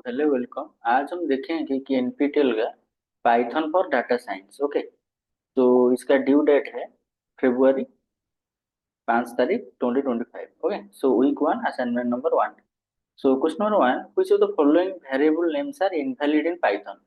Hello welcome. आज हम देखेंगे कि एनपीटीएल का Python for data science. Okay, तो इसका ड्यू डेट है फरवरी 5 तारीख 2025। Okay, so weak 1 assignment number 1। So question number 1, which of the following variable names are invalid in Python?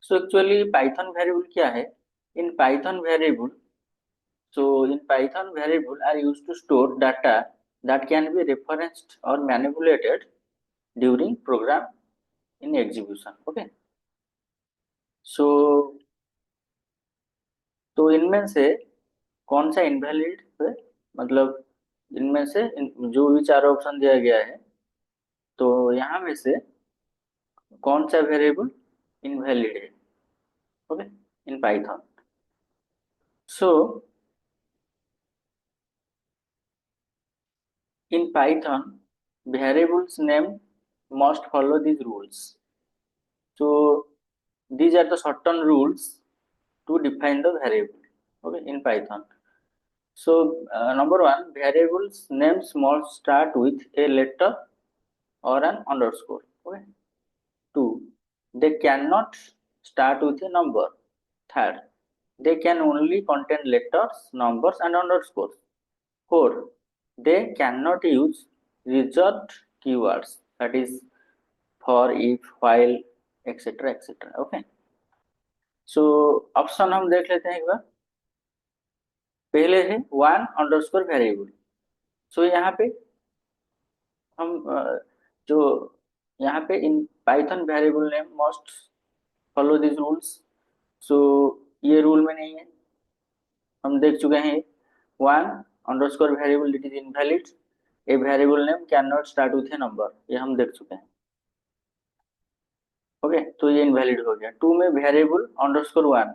So actually Python variable क्या है? In Python variable, variable are used to store data that can be referenced or manipulated during program in execution. Okay, सो तो इनमें से कौन सा invalid है? मतलब इनमें से जो भी चार ऑप्शन दिया गया है, तो यहाँ में से कौन सा वेरिएबल इनवैलिड है? Okay, in Python. So in Python variables name must follow these rules. So these are the certain rules to define the variable, okay, in Python. So number one, variables names must start with a letter or an underscore. Okay. Two, they cannot start with a number. Third, they can only contain letters, numbers, and underscores. Four, they cannot use reserved keywords, that is for, if, while, etc. etc. Okay. So option हम देख लेते हैं एक बार। पहले है one underscore variable. सो यहाँ पे हम जो यहाँ पे in Python variable name must follow this rules. So ये रूल में नहीं है, हम देख चुके हैं। One underscore variable it is invalid. A variable name can not start with a number, ये हम देख चुके हैं। ओके, तो ये इनवैलिड हो गया। टू में वेरिएबल अंडरस्कोर वन,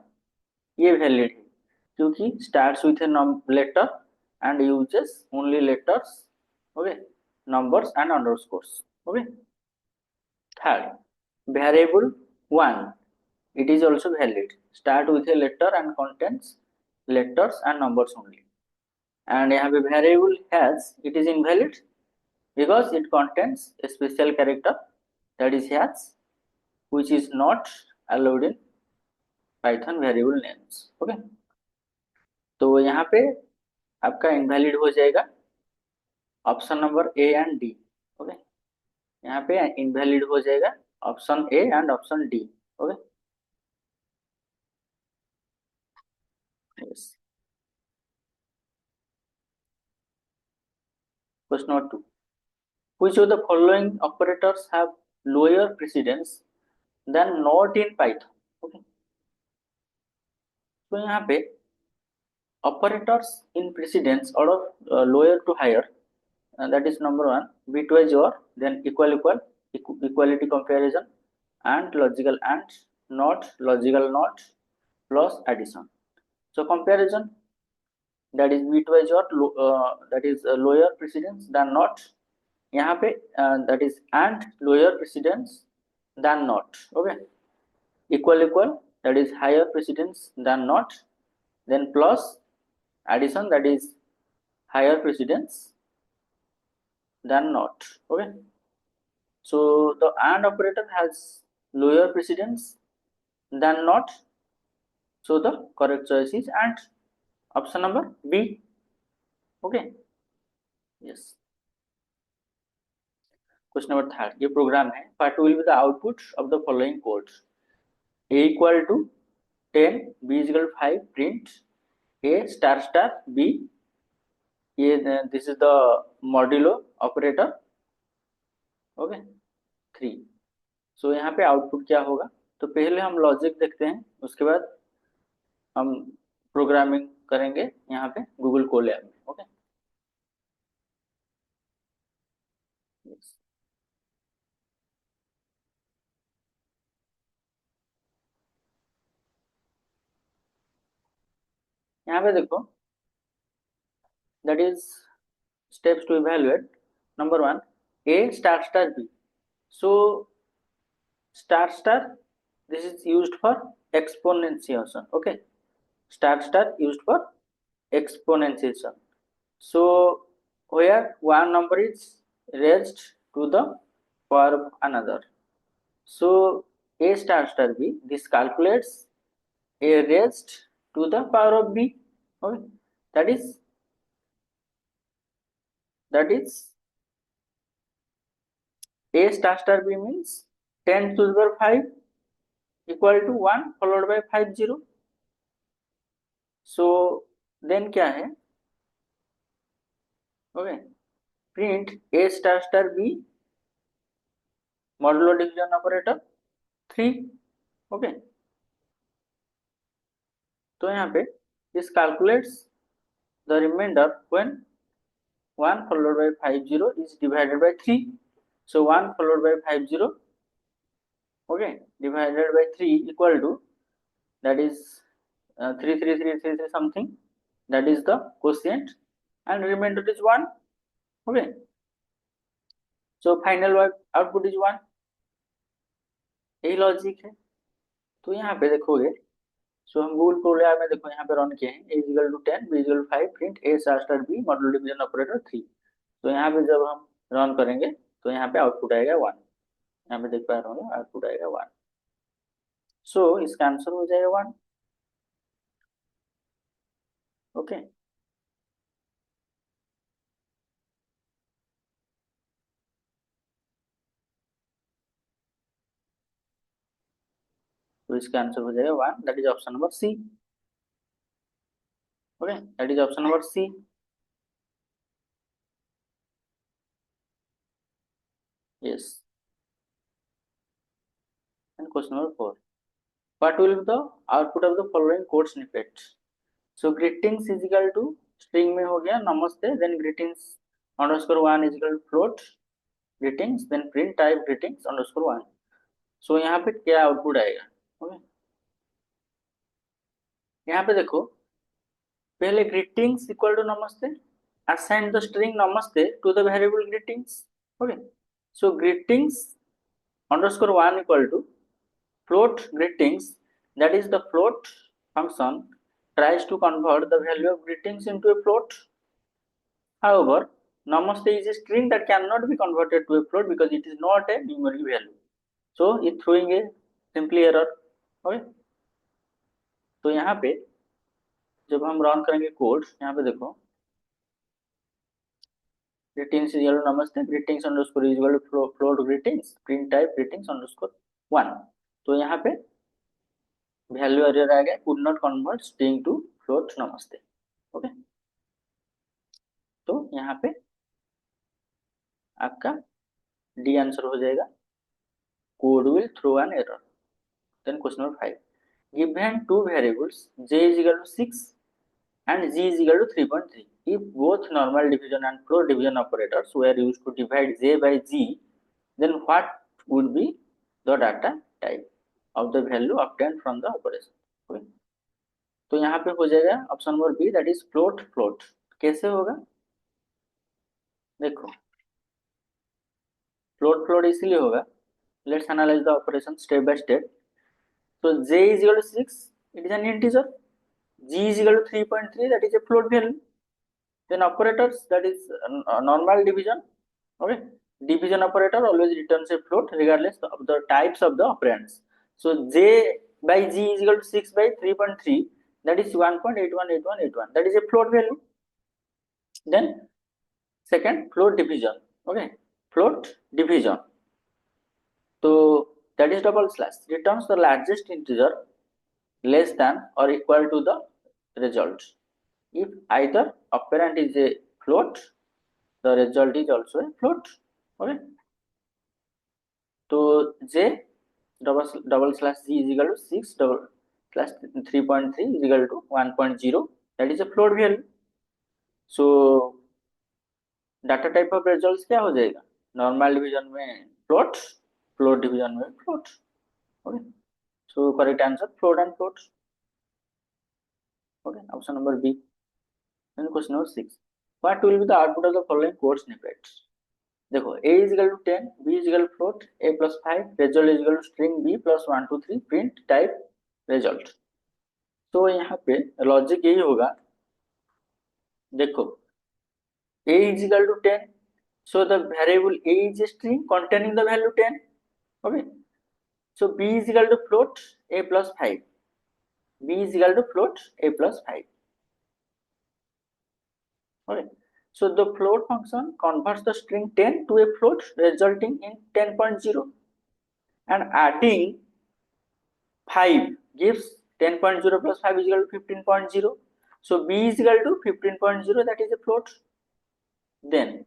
ये वैलिड है क्योंकि starts with a letter and uses only letters, okay, numbers and underscores. Okay. Third, variable 1, it is also valid. Start with a letter and contains letters and numbers only. And यहाँ पे variable has, it is invalid because it contains a special character, that is has, which is not allowed in Python variable names. Okay. तो यहाँ पे आपका invalid हो जाएगा option number A and D. Okay, यहाँ पे इनवैलिड हो जाएगा option A and option D. Okay, yes. Question number 2, which of the following operators have lower precedence than not in Python? Okay, तो यहाँ पे operators in precedence order lower to higher, that is number 1 bitwise or, then equal equal, equality comparison, and logical and, not logical not, plus addition. So comparison, that is bitwise or that is lower precedence than not। यहाँ पे that is and lower precedence than not। okay, equal equal, that is higher precedence than not, then plus addition, that is higher precedence than not। okay, so the and operator has lower precedence than not, so the correct choice is and, option number B। okay, yes। Question number 3, ये programme है। Part will be the output of the following codes. a equal to 10, b is equal to 5, print a star star b। ये this is the modulo operator. Okay, 3। सो यहाँ पे output क्या होगा? तो पहले हम लॉजिक देखते हैं, उसके बाद हम प्रोग्रामिंग करेंगे यहाँ पे गूगल कोलैब में। ओके, यहाँ पे देखो, that is steps to evaluate। number 1, a star star b। so star star, this is used for exponentiation। okay, star star used for exponentiation। so where one number is raised to the power of another, So a star star b, this calculates a raised to the power of b. Okay, that is that is a star star b means 10 to the power 5 equal to 1 followed by 50. So then क्या है? Okay, print a star star b modulo division operator 3. Okay, तो यहाँ पे this calculates the remainder when 1 followed by 50 is divided by 3. So 1 followed by 50, okay, divided by 3 equal to, that is 33333 something, that is the quotient, and remainder is 1. Okay, so final output is 1. यही logic है. तो यहाँ पे देखोगे, सो हम Google programme में देखो यहाँ पे रन किए हैं, a equal to 10 b equal to 5 print a star star b modulo division operator 3. तो यहाँ पे जब हम रन करेंगे तो यहाँ पे आउटपुट आएगा 1. यहाँ पे देख पा रहे होंगे आउटपुट आएगा 1. सो इसका आंसर हो जाएगा 1. ओके, तो इसका आंसर हो जाएगा 1. That is option number C. Okay, that is option number C. Yes. And question number 4. What will be the output of the following code snippet? So greetings is equal to string में हो गया नमस्ते, then greetings underscore 1 is equal to float greetings, then print type greetings underscore 1. So यहाँ पे क्या output आएगा? Okay, यहाँ पे देखो, पहले greetings equal to namaste, assign the string namaste to the variable greetings. Okay, so greetings underscore 1 equal to float greetings, that is the float function tries to convert the value of greetings into a float. However, namaste is a string that cannot be converted to a float because it is not a numeric value, so it throwing a simply error. Okay, तो यहाँ पे जब हम run करेंगे code, यहाँ पे देखो greetings is equal to namaste, greetings underscore is equal to float greetings, print type greetings underscore 1. तो यहाँ पे वैल्यू एरर आ गया, could not convert string to float namaste. Okay, तो यहाँ पे आपका डी आंसर हो जाएगा, code will throw an error. Then question number 5. Given two variables j is equal to 6 and g is equal to 3.3. If both normal division and float division operators were used to divide j by g, then what would be the data type of the value obtained from the operation? Okay. तो यहाँ पे हो जाएगा option number B, that is float. Float कैसे होगा? देखो, float float इसलिए होगा, let's analyse the operation step by step. तो j is equal to 6, it is an integer. G is equal to 3.3, that is a float value. Then operators, that is normal division. Okay, division operator always returns a float regardless of the types of the operands. So j by g is equal to 6 by 3.3, that is 1.818181, that is a float value. Then second, float division. Okay, float division, so that is double slash returns the largest integer less than or equal to the result. If either operand is a float, the result is also a float. Okay, तो j double slash g is equal to 6 double slash 3.3 is equal to 1.0, that is a float value. So data type of results क्या हो जाएगा? Normal division में float, float division में float. Okay, so correct answer float and float. Okay, option number B. Then question number 6. What will be the output of the following code snippets? देखो, a is equal to 10, b is equal to float, a plus 5, result is equal to string b plus 1 2 3, print type result. तो यहाँ पे logic यही होगा, देखो a is equal to 10, so the variable a is a string containing the value 10. Okay, So b is equal to float a plus 5. B is equal to float a plus 5. Okay. So the float function converts the string 10 to a float, resulting in 10.0, and adding 5 gives 10.0 plus 5 is equal to 15.0. So b is equal to 15.0, that is a float. Then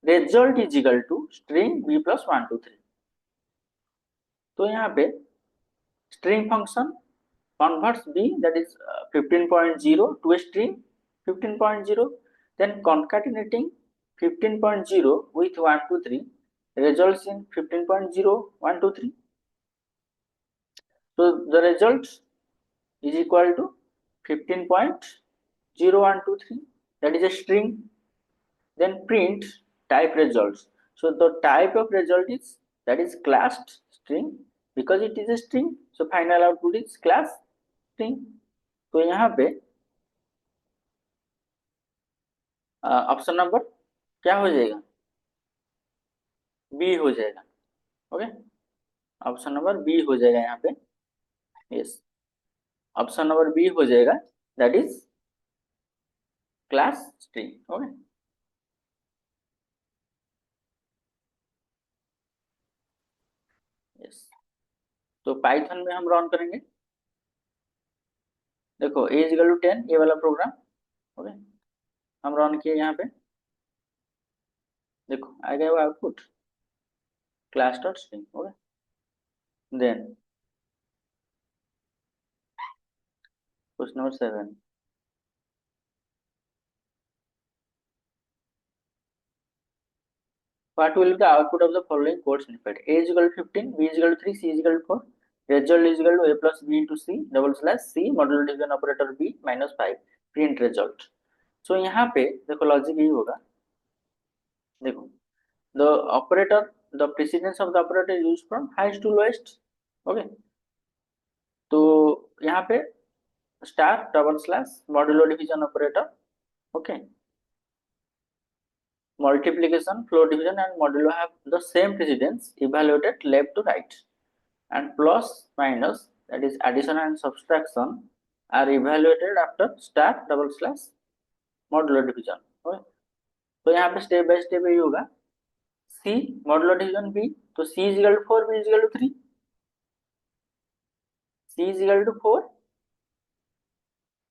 result is equal to string b plus 1 2 3. तो यहाँ पे string function converts b, that is 15.0, to a string 15.0, then concatenating 15.0 with 1 2 3 results in 15.0 1 2 3. So the result is equal to 15.0 1 2 3, that is a string. Then print type results. So the type of result is, that is classed string, because it is a string, so final output is class string. तो यहाँ पे option number क्या हो जाएगा, B हो जाएगा. Okay, option number B हो जाएगा यहाँ पे. यस, ऑप्शन नंबर बी हो जाएगा, that is class string. Okay, yes. तो पाइथन में हम रन करेंगे. देखो ए इक्वल टू 10, ये वाला प्रोग्राम. ओके, हम रन किए यहाँ पे. देखो आ गया वो output, class dot string. Okay, then question number 7. What will be the output of the following code snippet? A is equal to 15, B is equal to 3, C is equal to 4. Result is equal to A plus B into C double slash C modulo division operator B minus 5. Print result. So यहाँ पे देखो logic यही होगा. देखो the operator, the precedence of the operator is used from highest to lowest. Okay, तो यहाँ पे star double slash modulo division operator. Okay, multiplication, flow division and modulo have the same precedence evaluated left to right, and plus minus, that is addition and subtraction, are evaluated after star double slash modulo division. Okay, तो यहाँ पे step by step यही होगा. C modulo division B, तो C is equal to 4, B is equal to 3. C is equal to 4,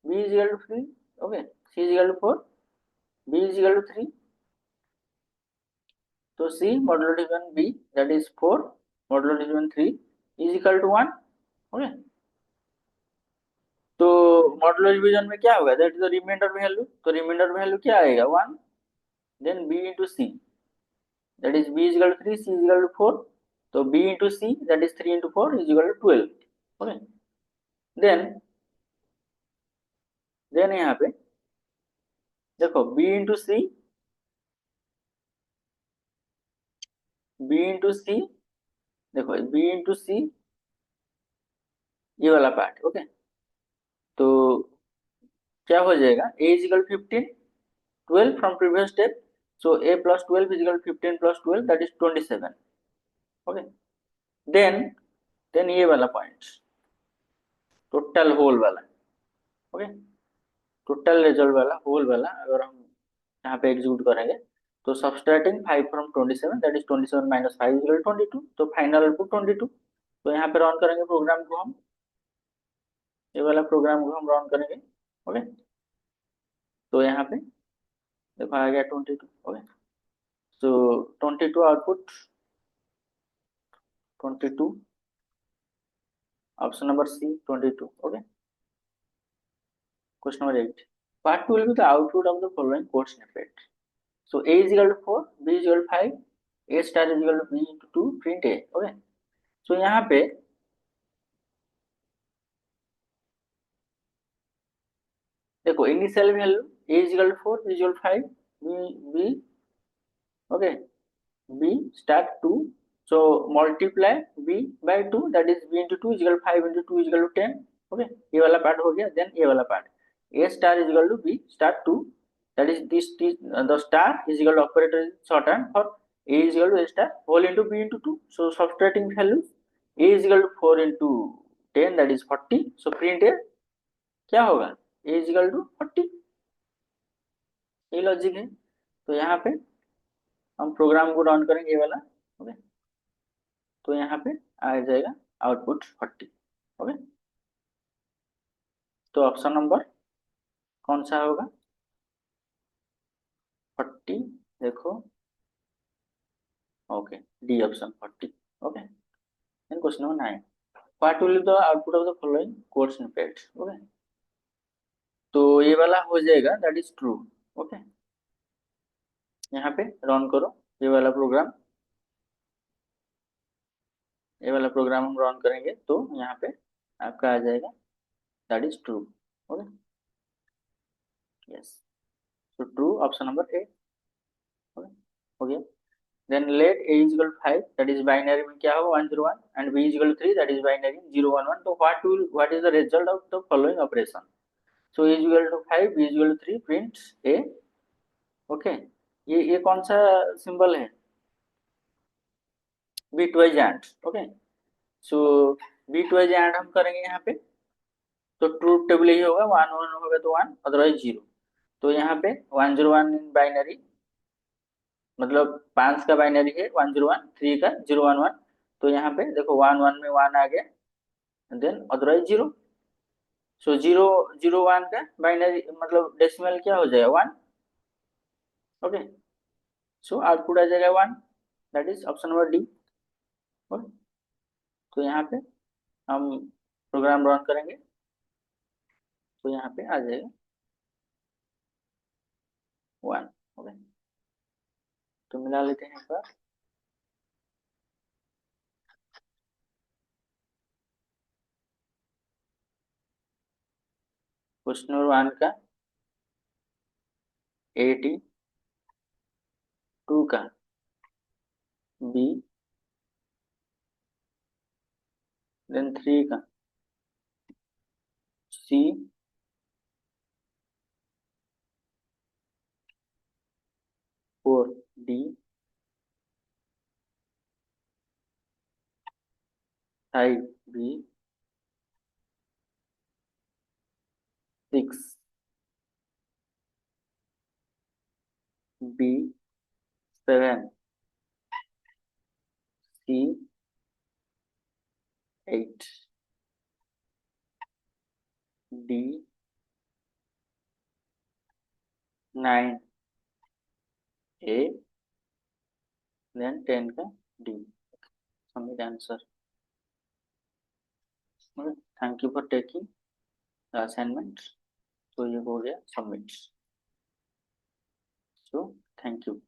B is equal to 3. Okay, C is equal to 4, B is equal to 3. तो C modulo division B, that is 4 modulo division 3 is equal to 1. Okay, तो modulo division में क्या होगा, that is the remainder value. तो remainder value क्या आएगा, 1. Then B into C, that is B is equal to 3, C is equal to 4. तो B into C, that is 3 into 4 is equal to 12. Okay, then यहाँ पे देखो B into C, B into C, देखो B into C ये वाला part. Okay, तो क्या हो जाएगा, A is equal to 15, 12 from previous step, so A plus 12 is equal to 15 plus 12, that is 27. Okay, then ये वाला पॉइंट टोटल होल वाला. ओके, टोटल रिजल्ट वाला होल वाला अगर हम यहाँ पे एग्जीक्यूट करेंगे, तो subtracting 5 from 27, that is 27 minus 5 equal 22. तो फाइनल आउटपुट 22. तो यहाँ पे रन करेंगे प्रोग्राम को हम, ये वाला प्रोग्राम को हम रन करेंगे. ओके, तो यहाँ पे देखो आ गया 22. Okay, so 22 output, 22, option number C 22. Okay, question number 8. What will be the output of the following code snippet? So A is equal to 4, B is equal to 5, A star is equal to B into 2, print A. Okay, so यहाँ पे देखो initial value A is equal to 4, B is equal to 5, B okay, B start 2, so multiply B by 2, that is B into 2 is equal to 5 into 2 is equal to 10. Okay, ये वाला part हो गया. Then ये वाला part A star is equal to B star 2, that is this the star is equal to operator is shorthand for A is equal to A star whole into B into 2. So subtracting values a is equal to 4 into 10 that is 40, so print ए क्या होगा, a is equal to 40, ये logic है। तो यहाँ पे हम programme को run करेंगे ये वाला, ओके, तो यहाँ पे आ जाएगा आउटपुट 40, ओके। तो ऑप्शन नंबर कौन सा होगा, 40, देखो, okay, D option 40, okay. Then question number 9, what will the output of the following code snippet, okay. तो ये वाला हो जाएगा दैट इज ट्रू, ओके। यहाँ पे रन करो ये वाला प्रोग्राम, ये वाला प्रोग्राम हम रन करेंगे तो यहाँ पे आपका आ जाएगा that is true, okay, yes. तो true option number A, okay, हो गया। Then let a is equal to 5 that is binary में क्या होगा 101 and b is equal to 3 that is binary 011, तो what is the result of the following operation, so a is equal to 5 b is equal to 3 print a, okay. ये कौन सा symbol है, bitwise and, okay. So bitwise and हम करेंगे यहाँ पे, तो ट्रूथ टेबल यही होगा, 1 1 होगा तो 1 अदरवाइज 0। तो यहाँ पे 101 इन बाइनरी मतलब 5 का बाइनरी है 101, 3 का 011, तो यहाँ पे देखो 1 1 में 1 आ गया, देन अदरवाइज 0। सो 0 0 1 का बाइनरी मतलब डेसिमल क्या हो जाएगा 1, ओके। सो आउटपुट आ जाएगा 1, that is option number D, okay. तो यहाँ पे हम प्रोग्राम रन करेंगे तो यहाँ पे आ जाएगा 1, ओके। तो मिला लेते हैं एक बार, क्वेश्चन नंबर 1 का 80, 2 का बी, देन 3 का सी, 4 डी, 5 बी, 6 बी, 7 सी, 8 डी, 9 ए, देन 10 का D, submit answer, thank you for taking the assignment. तो ये हो गया सबमिट, सो थैंक यू।